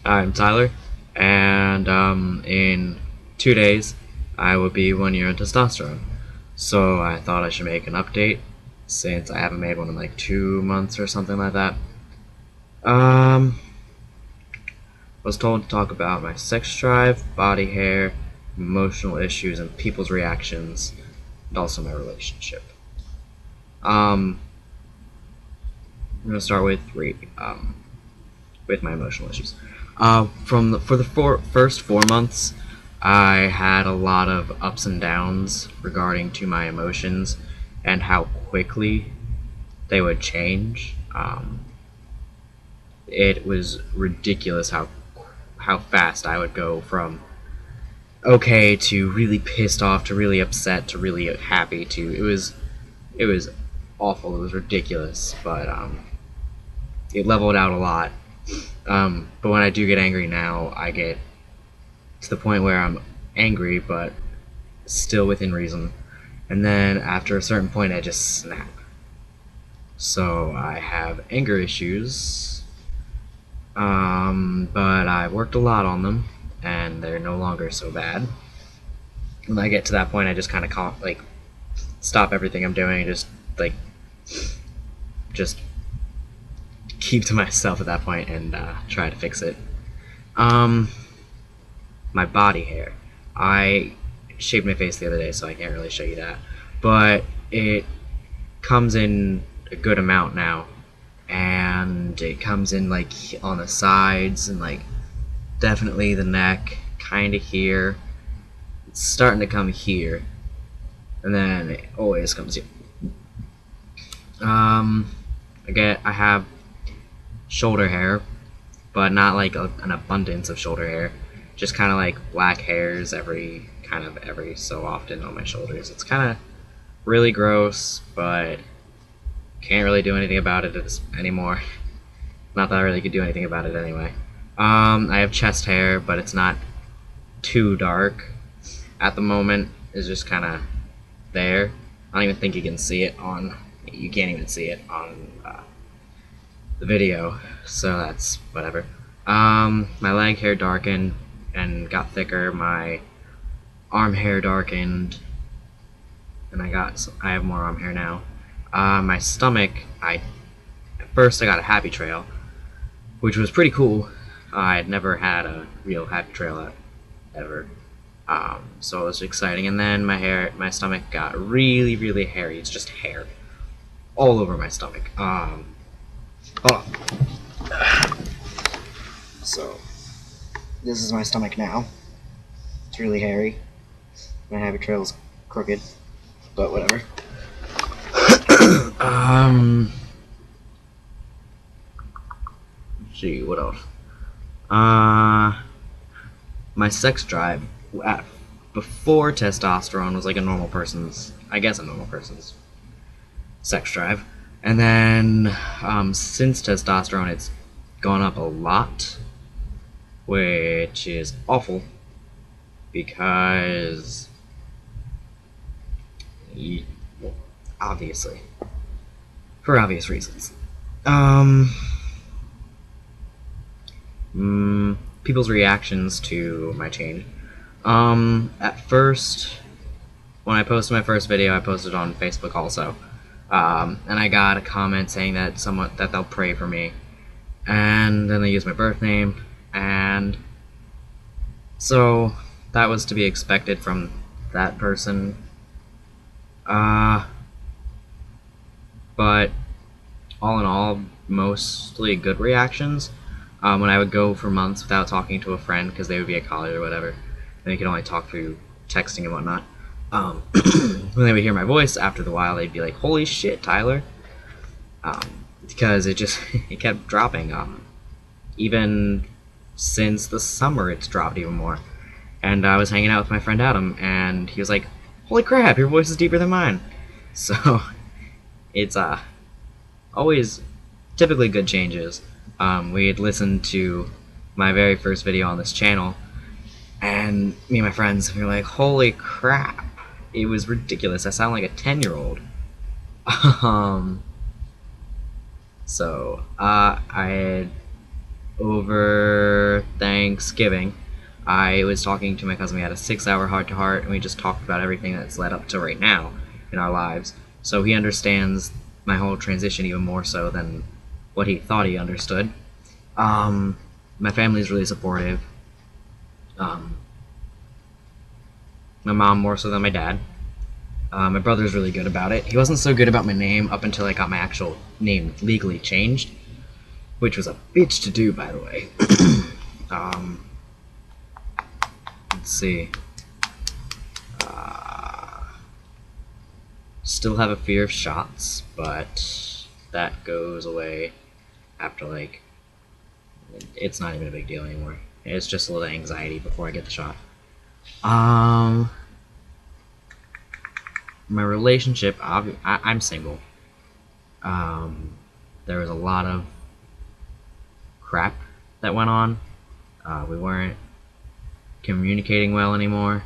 I'm Tyler, and in 2 days I will be 1 year on testosterone. So I thought I should make an update since I haven't made one in like 2 months or something like that. I was told to talk about my sex drive, body hair, emotional issues, and people's reactions, and also my relationship. I'm gonna start with my emotional issues. For the first 4 months, I had a lot of ups and downs regarding to my emotions and how quickly they would change. It was ridiculous how fast I would go from okay to really pissed off to really upset to really happy to it was awful. It was ridiculous, but it leveled out a lot. But when I do get angry now, I get to the point where I'm angry, but still within reason. And then after a certain point, I just snap. So I have anger issues, but I've worked a lot on them, and they're no longer so bad. When I get to that point, I just kind of stop everything I'm doing, and just keep to myself at that point and try to fix it. My body hair. I shaved my face the other day, so I can't really show you that. But it comes in a good amount now, and it comes in like on the sides and like definitely the neck, kind of here. It's starting to come here, and then it always comes here. I have shoulder hair, but not like an abundance of shoulder hair. Just kind of like black hairs every so often on my shoulders. It's kind of really gross, but can't really do anything about it anymore. Not that I really could do anything about it anyway. I have chest hair, but it's not too dark at the moment. It's just kind of there. I don't even think you can see it on. You can't even see it on the video, so that's whatever. My leg hair darkened and got thicker. My arm hair darkened, and I have more arm hair now. My stomach, at first I got a happy trail, which was pretty cool. I had never had a real happy trail ever, so it was exciting. And then my stomach got really, really hairy. It's just hair all over my stomach. Hold on. So this is my stomach now. It's really hairy. My happy trail's crooked, but whatever. Let's see, what else? My sex drive before testosterone was like a normal person's sex drive. And then, since testosterone, it's gone up a lot, which is awful, because, obviously, for obvious reasons. People's reactions to my change. At first, when I posted my first video, I posted on Facebook also. And I got a comment saying that they'll pray for me, and then they used my birth name, and so that was to be expected from that person. But all in all, mostly good reactions. When I would go for months without talking to a friend because they would be at college or whatever, and they could only talk through texting and whatnot. When they would hear my voice, after the while, they'd be like, "Holy shit, Tyler!" Because it kept dropping. Even since the summer, it's dropped even more. And I was hanging out with my friend Adam, and he was like, "Holy crap, your voice is deeper than mine." So it's always typically good changes. We had listened to my very first video on this channel, and me and my friends, we were like, "Holy crap, it was ridiculous. I sound like a 10-year-old." So I had over Thanksgiving, I was talking to my cousin. We had a 6-hour heart-to-heart, and we just talked about everything that's led up to right now in our lives. So he understands my whole transition even more so than what he thought he understood. My family is really supportive. Um, my mom more so than my dad. My brother's really good about it. He wasn't so good about my name up until I got my actual name legally changed, which was a bitch to do, by the way. um, let's see. Still have a fear of shots, but that goes away after, like, it's not even a big deal anymore. It's just a little anxiety before I get the shot. My relationship, I'm single. There was a lot of crap that went on. We weren't communicating well anymore.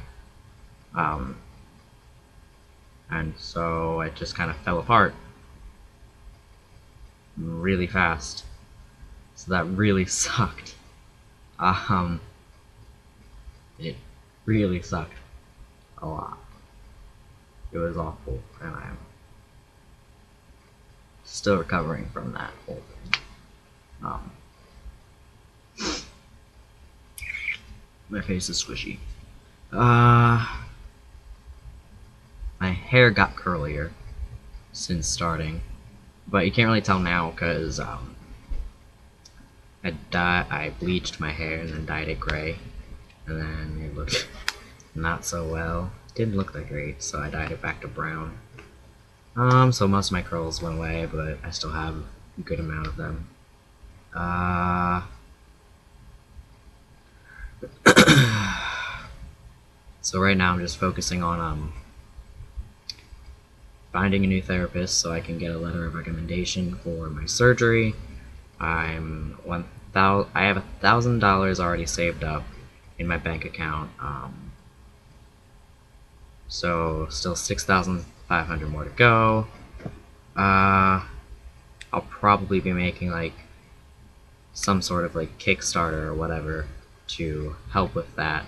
And so it just kind of fell apart really fast. So that really sucked. It really sucked a lot. It was awful, and I'm still recovering from that whole thing. My face is squishy. My hair got curlier since starting, but you can't really tell now because I bleached my hair and then dyed it gray, and then it looked not so well. Didn't look that great, so I dyed it back to brown. So most of my curls went away, but I still have a good amount of them. So right now I'm just focusing on finding a new therapist so I can get a letter of recommendation for my surgery. I have $1,000 already saved up in my bank account. So still 6,500 more to go. I'll probably be making like some sort of like Kickstarter or whatever to help with that.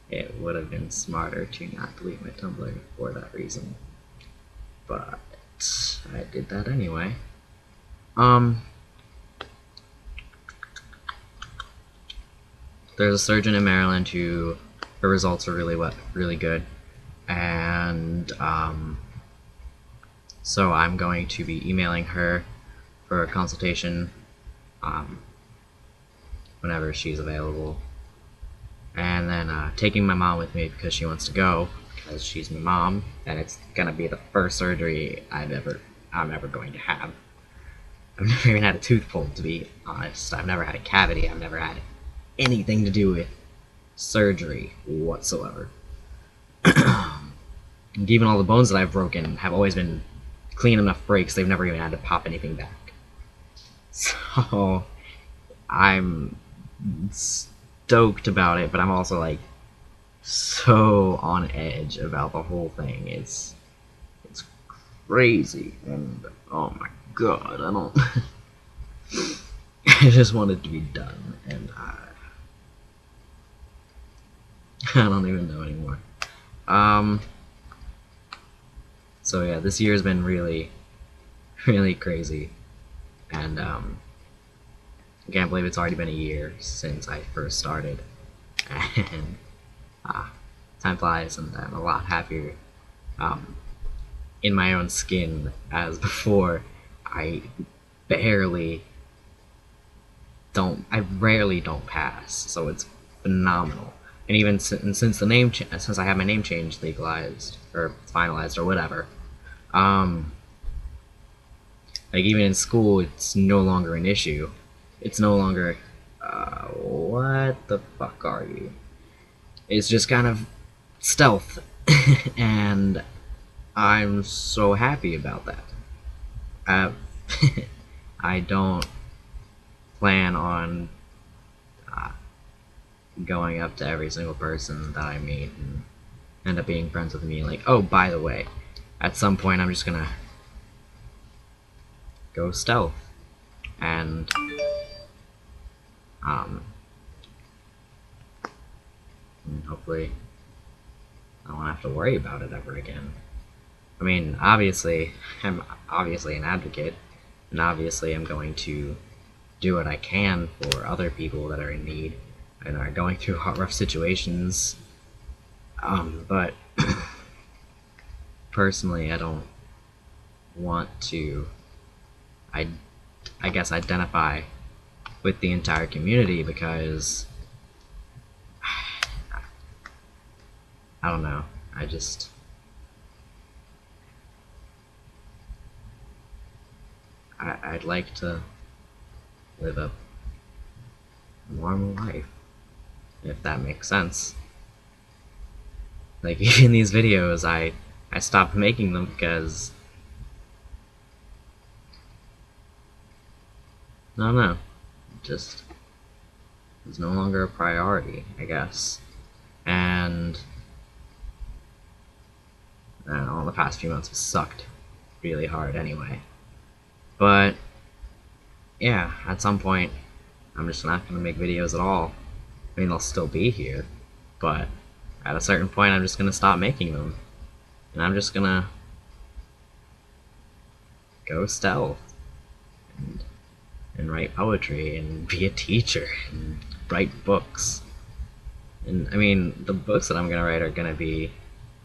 It would have been smarter to not delete my Tumblr for that reason, but I did that anyway. There's a surgeon in Maryland who her results are really good, and so I'm going to be emailing her for a consultation whenever she's available, and then taking my mom with me because she wants to go because she's my mom, and it's gonna be the first surgery I'm ever going to have. I've never even had a tooth pulled, to be honest. I've never had a cavity. I've never had anything to do with surgery whatsoever. And even all the bones that I've broken have always been clean enough breaks. They've never even had to pop anything back. So I'm stoked about it, but I'm also like so on edge about the whole thing. It's crazy, and oh my god, I don't I just want it to be done, and I don't even know anymore. So yeah, this year's been really crazy, and I can't believe it's already been a year since I first started, and time flies, and I'm a lot happier in my own skin as before. I rarely don't pass, so it's phenomenal. And even since the name since I have my name change legalized or finalized or whatever, like even in school, it's no longer an issue. It's no longer what the fuck are you? It's just kind of stealth, and I'm so happy about that. I don't plan on going up to every single person that I meet and end up being friends with me. Like, oh, by the way, at some point I'm just gonna go stealth, and and hopefully I won't have to worry about it ever again. I mean, obviously, I'm obviously an advocate, and obviously I'm going to do what I can for other people that are in need and are going through rough situations. But personally, I don't want to, I guess, identify with the entire community because I don't know. I'd like to live a normal life, if that makes sense. Like, in these videos, I stopped making them because I don't know, just it's no longer a priority, I guess. And I don't know, the past few months have sucked really hard anyway. But yeah, at some point, I'm just not gonna make videos at all. I mean, they'll still be here, but at a certain point, I'm just gonna stop making them, and I'm just gonna go stealth and write poetry and be a teacher and write books. And I mean, the books that I'm gonna write are gonna be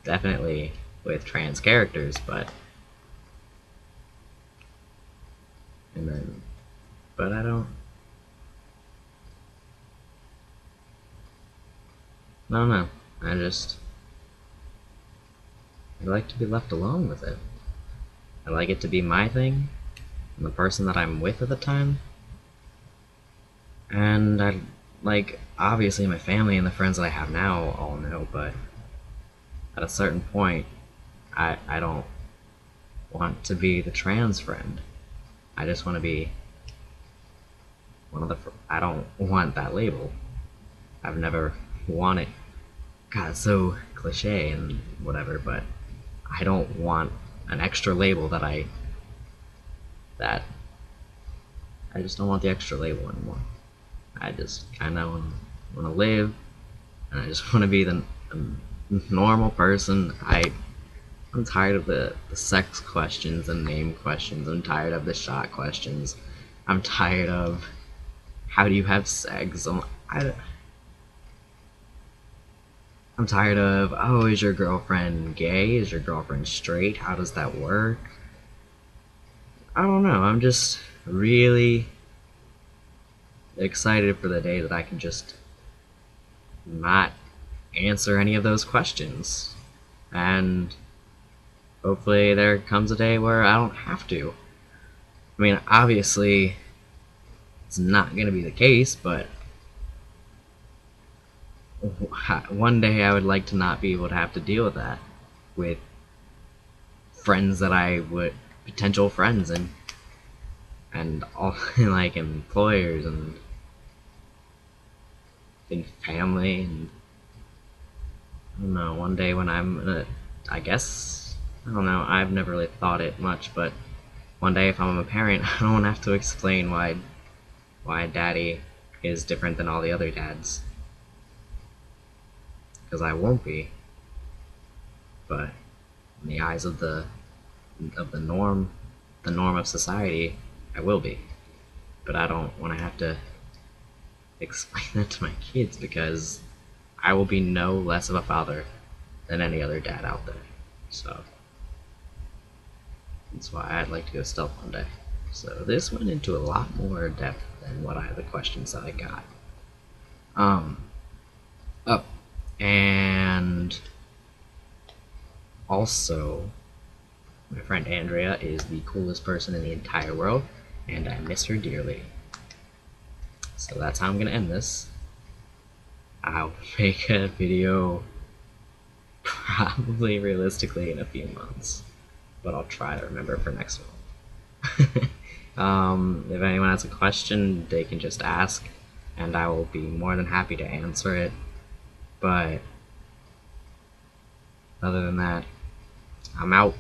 definitely with trans characters, but I don't know. I'd like to be left alone with it. I like it to be my thing, and the person that I'm with at the time. And obviously my family and the friends that I have now all know, but at a certain point, I don't want to be the trans friend. I just want to be one of the, I don't want that label. I've never wanted, God, it's so cliche and whatever, but I don't want an extra label that I just don't want the extra label anymore. I just kind of want to live, and I just want to be the normal person. I'm tired of the sex questions and name questions. I'm tired of the shot questions. I'm tired of how do you have sex. I'm tired of, oh, is your girlfriend gay? Is your girlfriend straight? How does that work? I don't know. I'm just really excited for the day that I can just not answer any of those questions. And hopefully there comes a day where I don't have to. I mean, obviously, it's not going to be the case, but one day I would like to not be able to have to deal with that with friends that I would, potential friends, and all, like, employers and family, and I don't know, one day when I guess, I don't know, I've never really thought it much, but one day if I'm a parent, I don't have to explain why daddy is different than all the other dads. Because I won't be. But in the eyes of the norm of society, I will be. But I don't want to have to explain that to my kids because I will be no less of a father than any other dad out there. So that's why I'd like to go stealth one day. So this went into a lot more depth than the questions that I got. Oh, and also, my friend Andrea is the coolest person in the entire world, and I miss her dearly. So that's how I'm gonna end this. I'll make a video probably realistically in a few months, but I'll try to remember for next one. If anyone has a question, they can just ask, and I will be more than happy to answer it. But other than that, I'm out.